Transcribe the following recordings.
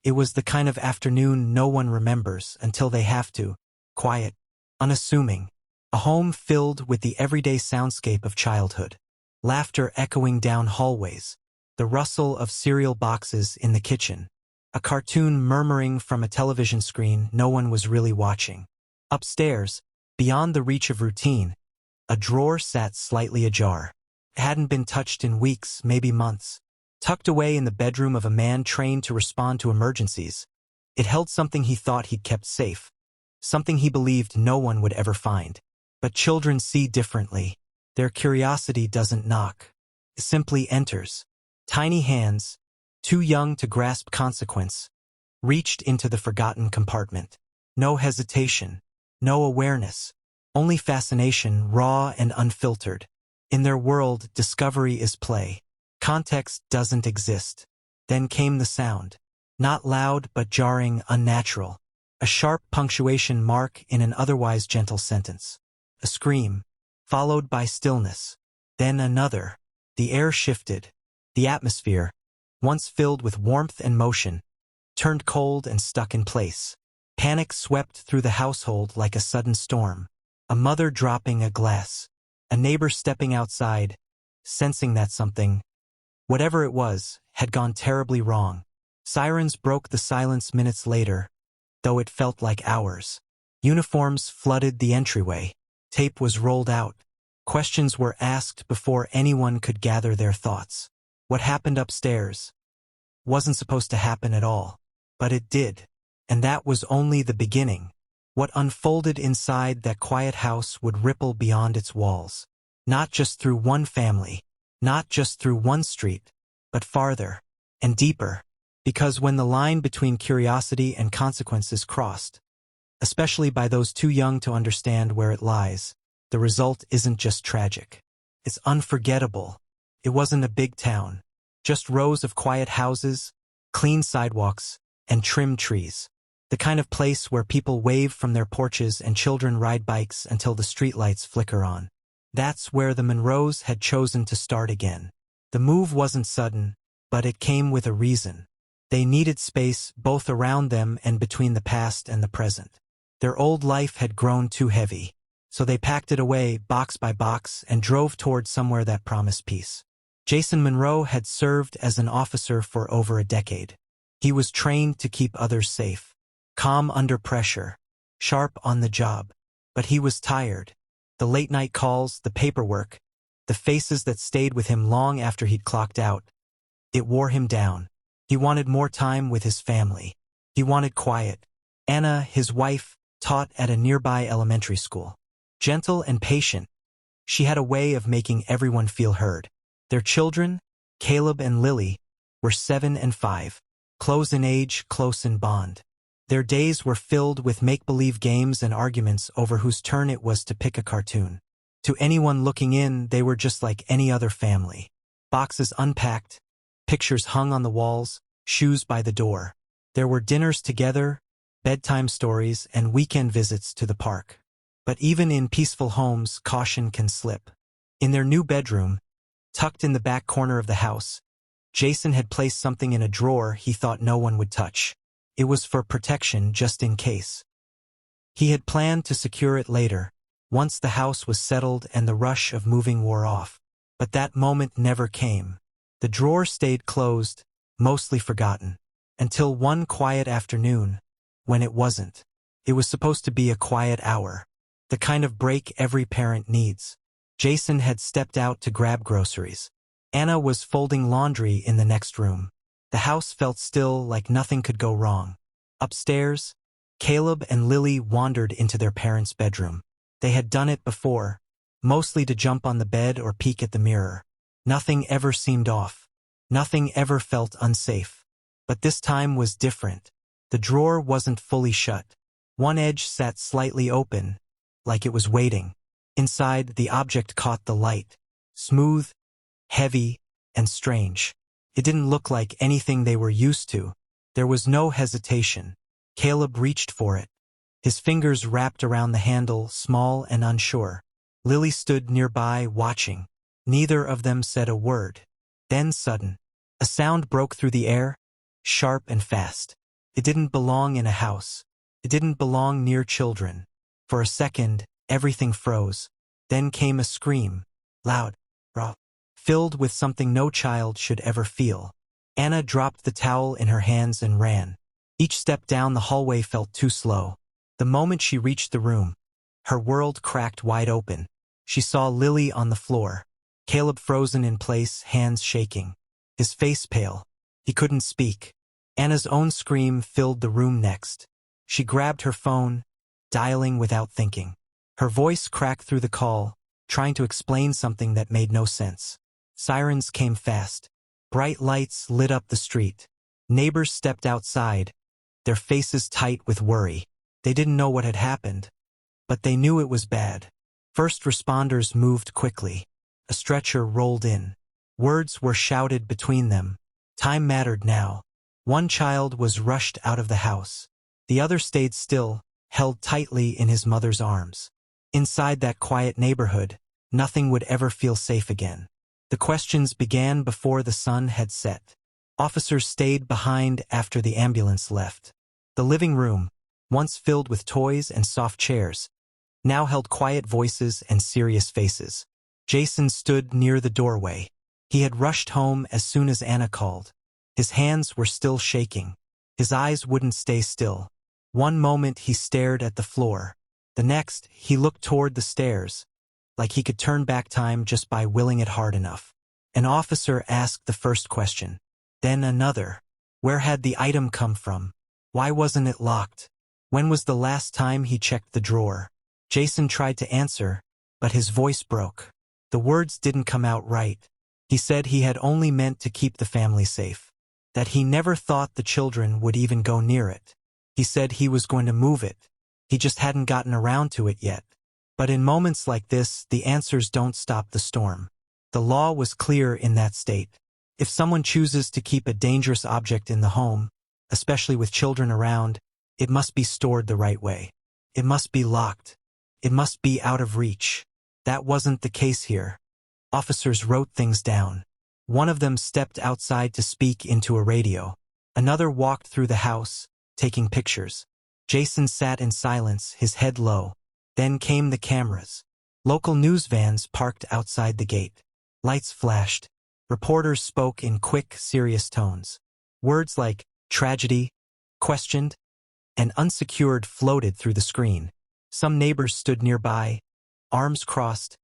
It was the kind of afternoon no one remembers until they have to. Quiet, unassuming. A home filled with the everyday soundscape of childhood. Laughter echoing down hallways. The rustle of cereal boxes in the kitchen. A cartoon murmuring from a television screen no one was really watching. Upstairs, beyond the reach of routine, a drawer sat slightly ajar. It hadn't been touched in weeks, maybe months. Tucked away in the bedroom of a man trained to respond to emergencies, it held something he thought he'd kept safe. Something he believed no one would ever find. But children see differently. Their curiosity doesn't knock. It simply enters. Tiny hands, too young to grasp consequence, reached into the forgotten compartment. No hesitation, no awareness, only fascination, raw and unfiltered. In their world, discovery is play. Context doesn't exist. Then came the sound. Not loud but jarring, unnatural. A sharp punctuation mark in an otherwise gentle sentence. A scream, followed by stillness. Then another. The air shifted. The atmosphere, once filled with warmth and motion, turned cold and stuck in place. Panic swept through the household like a sudden storm. A mother dropping a glass. A neighbor stepping outside, sensing that something, whatever it was, had gone terribly wrong. Sirens broke the silence minutes later, though it felt like hours. Uniforms flooded the entryway. Tape was rolled out. Questions were asked before anyone could gather their thoughts. What happened upstairs wasn't supposed to happen at all. But it did. And that was only the beginning. What unfolded inside that quiet house would ripple beyond its walls. Not just through one family, not just through one street, but farther and deeper. Because when the line between curiosity and consequence is crossed, especially by those too young to understand where it lies, the result isn't just tragic. It's unforgettable. It wasn't a big town, just rows of quiet houses, clean sidewalks, and trimmed trees. The kind of place where people wave from their porches and children ride bikes until the streetlights flicker on. That's where the Monroes had chosen to start again. The move wasn't sudden, but it came with a reason. They needed space both around them and between the past and the present. Their old life had grown too heavy, so they packed it away box by box and drove toward somewhere that promised peace. Jason Monroe had served as an officer for over a decade. He was trained to keep others safe. Calm under pressure, sharp on the job. But he was tired. The late-night calls, the paperwork, the faces that stayed with him long after he'd clocked out. It wore him down. He wanted more time with his family. He wanted quiet. Anna, his wife, taught at a nearby elementary school. Gentle and patient, she had a way of making everyone feel heard. Their children, Caleb and Lily, were 7 and 5, close in age, close in bond. Their days were filled with make-believe games and arguments over whose turn it was to pick a cartoon. To anyone looking in, they were just like any other family. Boxes unpacked, pictures hung on the walls, shoes by the door. There were dinners together, bedtime stories, and weekend visits to the park. But even in peaceful homes, caution can slip. In their new bedroom, tucked in the back corner of the house, Jason had placed something in a drawer he thought no one would touch. It was for protection, just in case. He had planned to secure it later, once the house was settled and the rush of moving wore off. But that moment never came. The drawer stayed closed, mostly forgotten, until one quiet afternoon, when it wasn't. It was supposed to be a quiet hour, the kind of break every parent needs. Jason had stepped out to grab groceries. Anna was folding laundry in the next room. The house felt still, like nothing could go wrong. Upstairs, Caleb and Lily wandered into their parents' bedroom. They had done it before, mostly to jump on the bed or peek at the mirror. Nothing ever seemed off. Nothing ever felt unsafe. But this time was different. The drawer wasn't fully shut. One edge sat slightly open, like it was waiting. Inside, the object caught the light. Smooth, heavy, and strange. It didn't look like anything they were used to. There was no hesitation. Caleb reached for it. His fingers wrapped around the handle, small and unsure. Lily stood nearby, watching. Neither of them said a word. Then sudden, a sound broke through the air, sharp and fast. It didn't belong in a house. It didn't belong near children. For a second, everything froze. Then came a scream. Loud, raw, filled with something no child should ever feel. Anna dropped the towel in her hands and ran. Each step down the hallway felt too slow. The moment she reached the room, her world cracked wide open. She saw Lily on the floor, Caleb frozen in place, hands shaking, his face pale. He couldn't speak. Anna's own scream filled the room next. She grabbed her phone, dialing without thinking. Her voice cracked through the call, trying to explain something that made no sense. Sirens came fast. Bright lights lit up the street. Neighbors stepped outside, their faces tight with worry. They didn't know what had happened, but they knew it was bad. First responders moved quickly. A stretcher rolled in. Words were shouted between them. Time mattered now. One child was rushed out of the house. The other stayed still, held tightly in his mother's arms. Inside that quiet neighborhood, nothing would ever feel safe again. The questions began before the sun had set. Officers stayed behind after the ambulance left. The living room, once filled with toys and soft chairs, now held quiet voices and serious faces. Jason stood near the doorway. He had rushed home as soon as Anna called. His hands were still shaking. His eyes wouldn't stay still. One moment he stared at the floor. The next, he looked toward the stairs, like he could turn back time just by willing it hard enough. An officer asked the first question. Then another. Where had the item come from? Why wasn't it locked? When was the last time he checked the drawer? Jason tried to answer, but his voice broke. The words didn't come out right. He said he had only meant to keep the family safe, that he never thought the children would even go near it. He said he was going to move it. He just hadn't gotten around to it yet. But in moments like this, the answers don't stop the storm. The law was clear in that state. If someone chooses to keep a dangerous object in the home, especially with children around, it must be stored the right way. It must be locked. It must be out of reach. That wasn't the case here. Officers wrote things down. One of them stepped outside to speak into a radio. Another walked through the house, taking pictures. Jason sat in silence, his head low. Then came the cameras. Local news vans parked outside the gate. Lights flashed. Reporters spoke in quick, serious tones. Words like tragedy, questioned, and unsecured floated through the screen. Some neighbors stood nearby, arms crossed,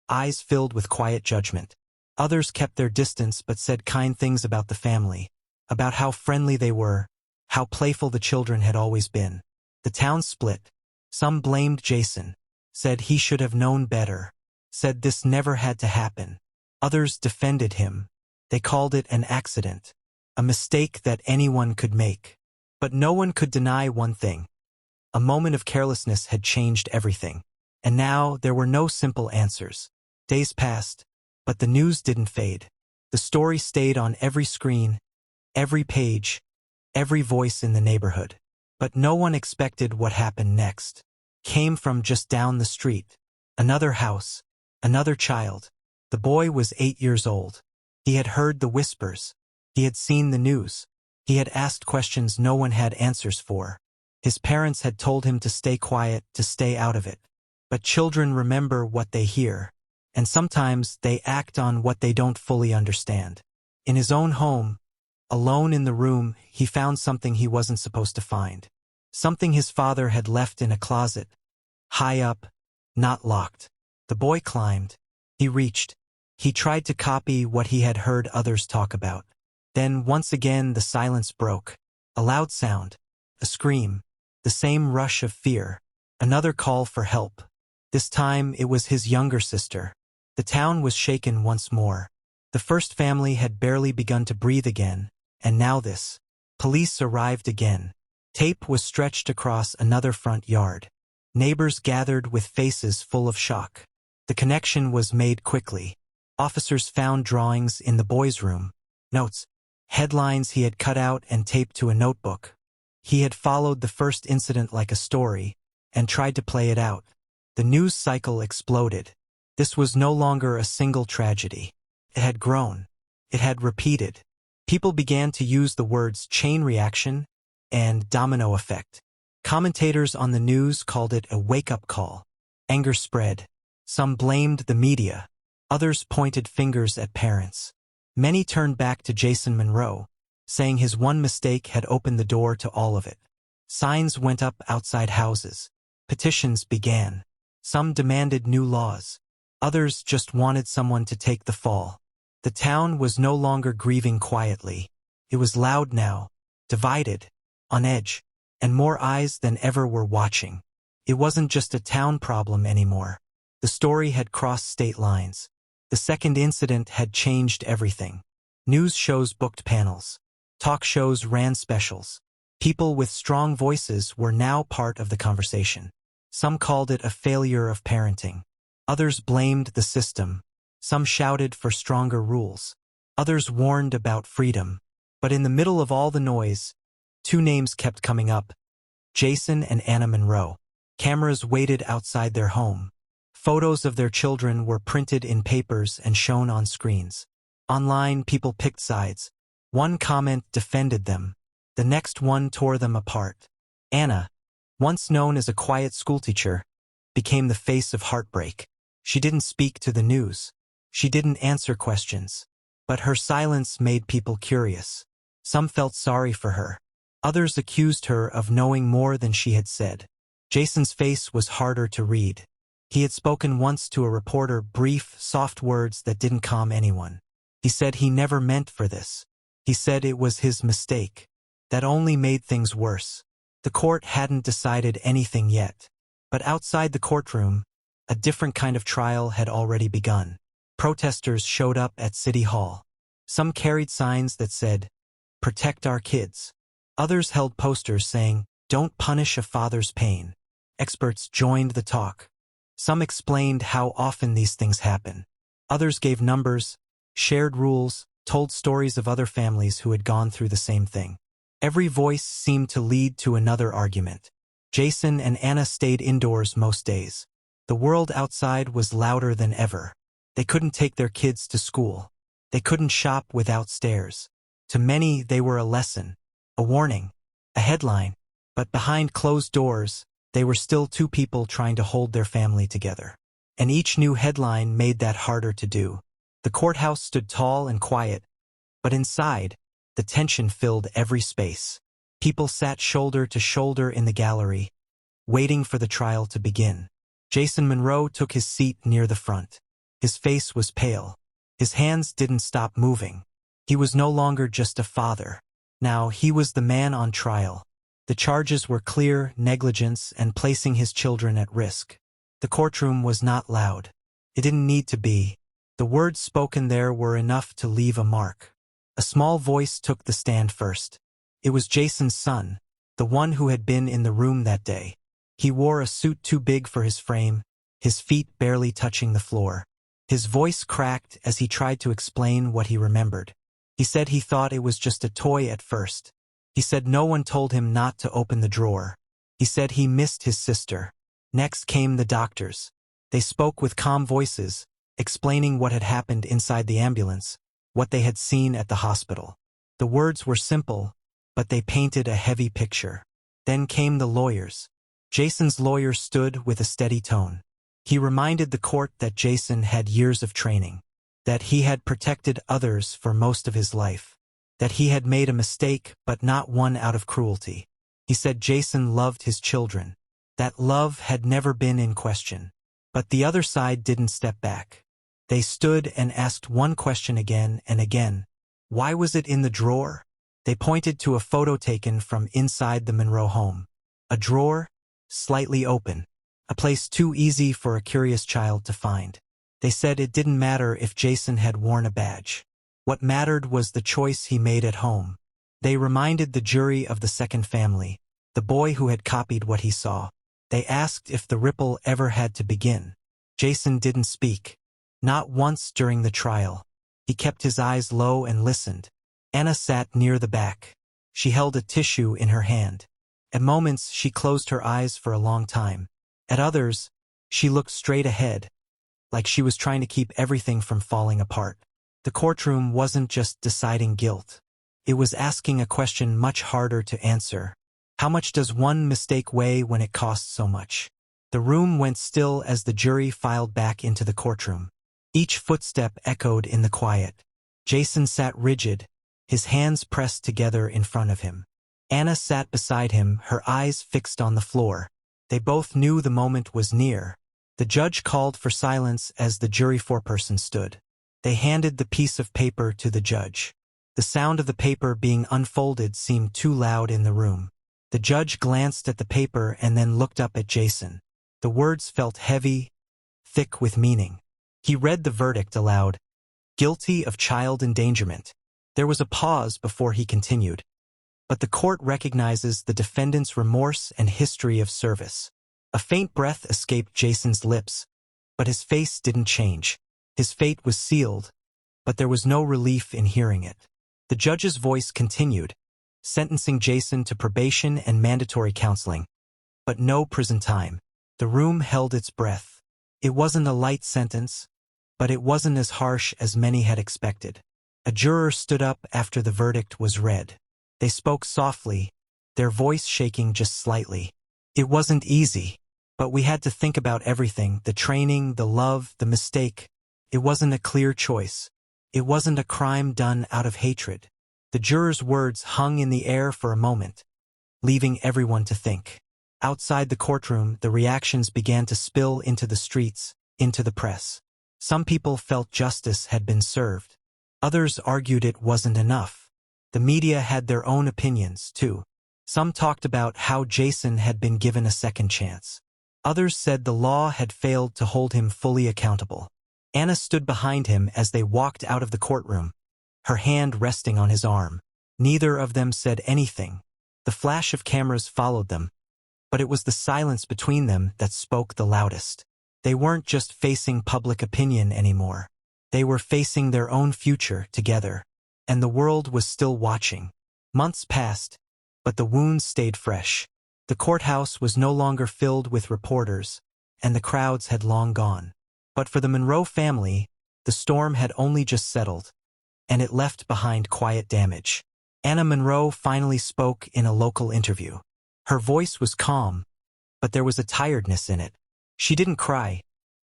eyes filled with quiet judgment. Others kept their distance but said kind things about the family, about how friendly they were, how playful the children had always been. The town split. Some blamed Jason, said he should have known better, said this never had to happen. Others defended him. They called it an accident, a mistake that anyone could make. But no one could deny one thing. A moment of carelessness had changed everything. And now there were no simple answers. Days passed, but the news didn't fade. The story stayed on every screen, every page, every voice in the neighborhood. But no one expected what happened next. Came from just down the street. Another house, another child. The boy was 8 years old. He had heard the whispers. He had seen the news. He had asked questions no one had answers for. His parents had told him to stay quiet, to stay out of it. But children remember what they hear, and sometimes they act on what they don't fully understand. In his own home, alone in the room, he found something he wasn't supposed to find. Something his father had left in a closet, high up, not locked. The boy climbed. He reached. He tried to copy what he had heard others talk about. Then once again the silence broke. A loud sound. A scream. The same rush of fear. Another call for help. This time it was his younger sister. The town was shaken once more. The first family had barely begun to breathe again, and now this. Police arrived again. Tape was stretched across another front yard. Neighbors gathered with faces full of shock. The connection was made quickly. Officers found drawings in the boy's room, notes, headlines he had cut out and taped to a notebook. He had followed the first incident like a story and tried to play it out. The news cycle exploded. This was no longer a single tragedy. It had grown. It had repeated. People began to use the words chain reaction and domino effect. Commentators on the news called it a wake-up call. Anger spread. Some blamed the media. Others pointed fingers at parents. Many turned back to Jason Monroe, saying his one mistake had opened the door to all of it. Signs went up outside houses. Petitions began. Some demanded new laws. Others just wanted someone to take the fall. The town was no longer grieving quietly. It was loud now, divided, on edge, and more eyes than ever were watching. It wasn't just a town problem anymore. The story had crossed state lines. The second incident had changed everything. News shows booked panels. Talk shows ran specials. People with strong voices were now part of the conversation. Some called it a failure of parenting. Others blamed the system. Some shouted for stronger rules. Others warned about freedom. But in the middle of all the noise, two names kept coming up: Jason and Anna Monroe. Cameras waited outside their home. Photos of their children were printed in papers and shown on screens. Online, people picked sides. One comment defended them. The next one tore them apart. Anna, once known as a quiet schoolteacher, became the face of heartbreak. She didn't speak to the news. She didn't answer questions. But her silence made people curious. Some felt sorry for her. Others accused her of knowing more than she had said. Jason's face was harder to read. He had spoken once to a reporter, brief, soft words that didn't calm anyone. He said he never meant for this. He said it was his mistake. That only made things worse. The court hadn't decided anything yet. But outside the courtroom, a different kind of trial had already begun. Protesters showed up at City Hall. Some carried signs that said, "Protect our kids." Others held posters saying, "Don't punish a father's pain." Experts joined the talk. Some explained how often these things happen. Others gave numbers, shared rules, told stories of other families who had gone through the same thing. Every voice seemed to lead to another argument. Jason and Anna stayed indoors most days. The world outside was louder than ever. They couldn't take their kids to school. They couldn't shop without stares. To many, they were a lesson, a warning, a headline. But behind closed doors, they were still two people trying to hold their family together. And each new headline made that harder to do. The courthouse stood tall and quiet, but inside, the tension filled every space. People sat shoulder to shoulder in the gallery, waiting for the trial to begin. Jason Monroe took his seat near the front. His face was pale. His hands didn't stop moving. He was no longer just a father. Now he was the man on trial. The charges were clear: negligence and placing his children at risk. The courtroom was not loud. It didn't need to be. The words spoken there were enough to leave a mark. A small voice took the stand first. It was Jason's son, the one who had been in the room that day. He wore a suit too big for his frame, his feet barely touching the floor. His voice cracked as he tried to explain what he remembered. He said he thought it was just a toy at first. He said no one told him not to open the drawer. He said he missed his sister. Next came the doctors. They spoke with calm voices, explaining what had happened inside the ambulance, what they had seen at the hospital. The words were simple, but they painted a heavy picture. Then came the lawyers. Jason's lawyer stood with a steady tone. He reminded the court that Jason had years of training, that he had protected others for most of his life, that he had made a mistake but not one out of cruelty. He said Jason loved his children. That love had never been in question. But the other side didn't step back. They stood and asked one question again and again. Why was it in the drawer? They pointed to a photo taken from inside the Monroe home. A drawer, slightly open. A place too easy for a curious child to find. They said it didn't matter if Jason had worn a badge. What mattered was the choice he made at home. They reminded the jury of the second family, the boy who had copied what he saw. They asked if the ripple ever had to begin. Jason didn't speak. Not once during the trial. He kept his eyes low and listened. Anna sat near the back. She held a tissue in her hand. At moments, she closed her eyes for a long time. At others, she looked straight ahead, like she was trying to keep everything from falling apart. The courtroom wasn't just deciding guilt. It was asking a question much harder to answer. How much does one mistake weigh when it costs so much? The room went still as the jury filed back into the courtroom. Each footstep echoed in the quiet. Jason sat rigid, his hands pressed together in front of him. Anna sat beside him, her eyes fixed on the floor. They both knew the moment was near. The judge called for silence as the jury foreperson stood. They handed the piece of paper to the judge. The sound of the paper being unfolded seemed too loud in the room. The judge glanced at the paper and then looked up at Jason. The words felt heavy, thick with meaning. He read the verdict aloud. Guilty of child endangerment. There was a pause before he continued. But the court recognizes the defendant's remorse and history of service. A faint breath escaped Jason's lips, but his face didn't change. His fate was sealed, but there was no relief in hearing it. The judge's voice continued, sentencing Jason to probation and mandatory counseling, but no prison time. The room held its breath. It wasn't a light sentence, but it wasn't as harsh as many had expected. A juror stood up after the verdict was read. They spoke softly, their voice shaking just slightly. It wasn't easy, but we had to think about everything, the training, the love, the mistake. It wasn't a clear choice. It wasn't a crime done out of hatred. The jurors' words hung in the air for a moment, leaving everyone to think. Outside the courtroom, the reactions began to spill into the streets, into the press. Some people felt justice had been served. Others argued it wasn't enough. The media had their own opinions, too. Some talked about how Jason had been given a second chance. Others said the law had failed to hold him fully accountable. Anna stood behind him as they walked out of the courtroom, her hand resting on his arm. Neither of them said anything. The flash of cameras followed them, but it was the silence between them that spoke the loudest. They weren't just facing public opinion anymore. They were facing their own future together, and the world was still watching. Months passed, but the wounds stayed fresh. The courthouse was no longer filled with reporters, and the crowds had long gone. But for the Monroe family, the storm had only just settled, and it left behind quiet damage. Anna Monroe finally spoke in a local interview. Her voice was calm, but there was a tiredness in it. She didn't cry,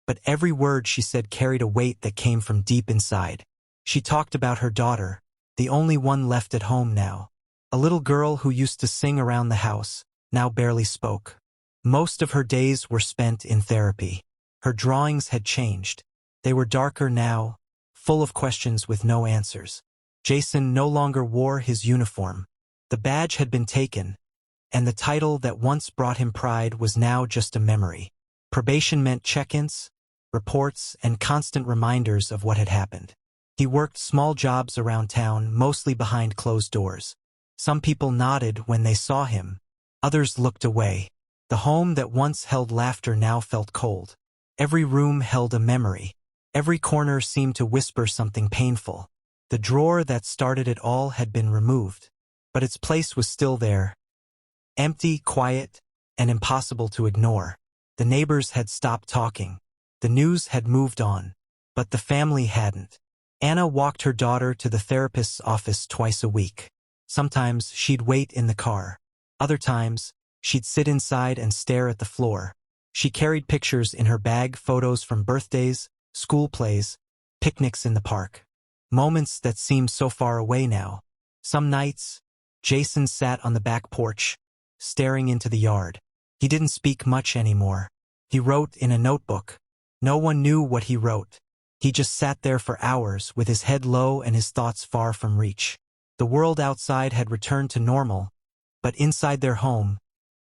but every word she said carried a weight that came from deep inside. She talked about her daughter, the only one left at home now. A little girl who used to sing around the house, now barely spoke. Most of her days were spent in therapy. Her drawings had changed. They were darker now, full of questions with no answers. Jason no longer wore his uniform. The badge had been taken, and the title that once brought him pride was now just a memory. Probation meant check-ins, reports, and constant reminders of what had happened. He worked small jobs around town, mostly behind closed doors. Some people nodded when they saw him. Others looked away. The home that once held laughter now felt cold. Every room held a memory. Every corner seemed to whisper something painful. The drawer that started it all had been removed, but its place was still there. Empty, quiet, and impossible to ignore. The neighbors had stopped talking. The news had moved on, but the family hadn't. Anna walked her daughter to the therapist's office twice a week. Sometimes she'd wait in the car. Other times, she'd sit inside and stare at the floor. She carried pictures in her bag, photos from birthdays, school plays, picnics in the park. Moments that seemed so far away now. Some nights, Jason sat on the back porch, staring into the yard. He didn't speak much anymore. He wrote in a notebook. No one knew what he wrote. He just sat there for hours with his head low and his thoughts far from reach. The world outside had returned to normal, but inside their home,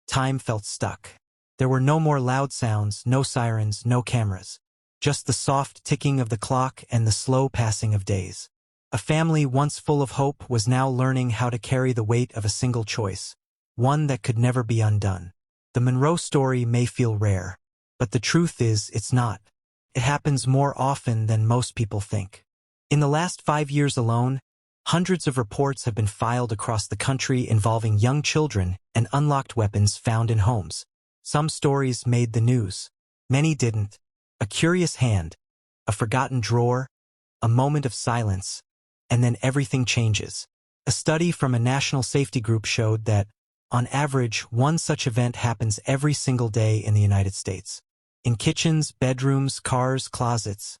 time felt stuck. There were no more loud sounds, no sirens, no cameras. Just the soft ticking of the clock and the slow passing of days. A family once full of hope was now learning how to carry the weight of a single choice, one that could never be undone. The Monroe story may feel rare, but the truth is it's not. It happens more often than most people think. In the last 5 years alone, hundreds of reports have been filed across the country involving young children and unlocked weapons found in homes. Some stories made the news. Many didn't. A curious hand, a forgotten drawer, a moment of silence, and then everything changes. A study from a national safety group showed that On average, one such event happens every single day in the United States. In kitchens, bedrooms, cars, closets,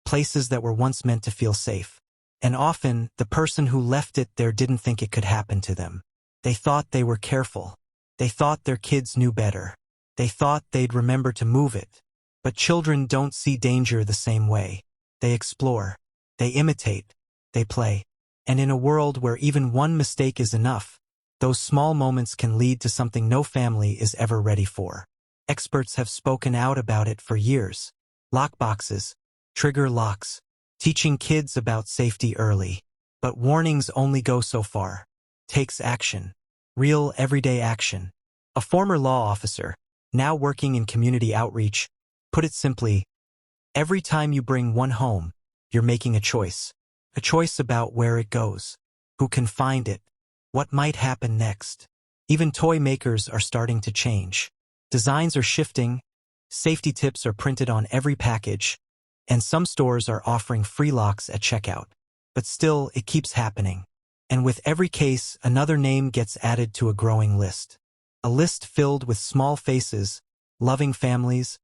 places that were once meant to feel safe. And often, the person who left it there didn't think it could happen to them. They thought they were careful. They thought their kids knew better. They thought they'd remember to move it. But children don't see danger the same way. They explore. They imitate. They play. And in a world where even one mistake is enough, those small moments can lead to something no family is ever ready for. Experts have spoken out about it for years. Lockboxes, trigger locks, teaching kids about safety early. But warnings only go so far. Takes action. Real, everyday action. A former law officer, now working in community outreach, put it simply, every time you bring one home, you're making a choice. A choice about where it goes, who can find it, what might happen next. Even toy makers are starting to change. Designs are shifting, safety tips are printed on every package, and some stores are offering free locks at checkout. But still, it keeps happening. And with every case, another name gets added to a growing list. A list filled with small faces, loving families,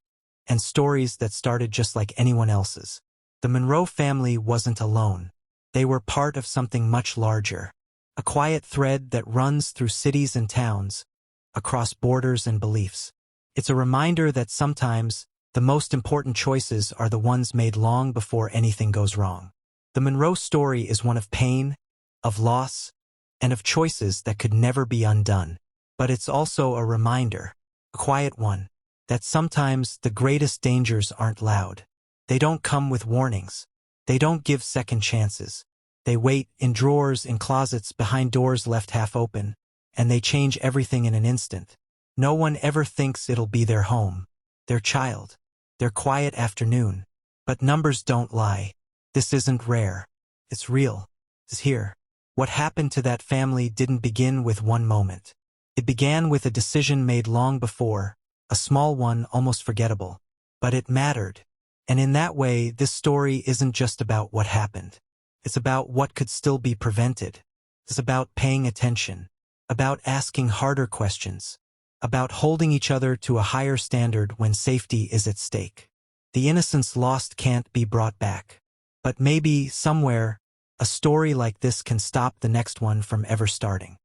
and stories that started just like anyone else's. The Monroe family wasn't alone. They were part of something much larger. A quiet thread that runs through cities and towns, across borders and beliefs. It's a reminder that sometimes, the most important choices are the ones made long before anything goes wrong. The Monroe story is one of pain, of loss, and of choices that could never be undone. But it's also a reminder, a quiet one, that sometimes the greatest dangers aren't loud. They don't come with warnings. They don't give second chances. They wait in drawers, in closets, behind doors left half open, and they change everything in an instant. No one ever thinks it'll be their home, their child, their quiet afternoon. But numbers don't lie. This isn't rare. It's real. It's here. What happened to that family didn't begin with one moment. It began with a decision made long before, a small one, almost forgettable. But it mattered. And in that way, this story isn't just about what happened. It's about what could still be prevented. It's about paying attention, about asking harder questions, about holding each other to a higher standard when safety is at stake. The innocence lost can't be brought back. But maybe, somewhere, a story like this can stop the next one from ever starting.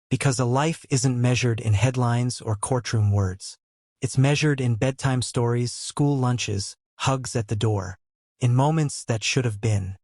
Because a life isn't measured in headlines or courtroom words. It's measured in bedtime stories, school lunches, hugs at the door, in moments that should have been.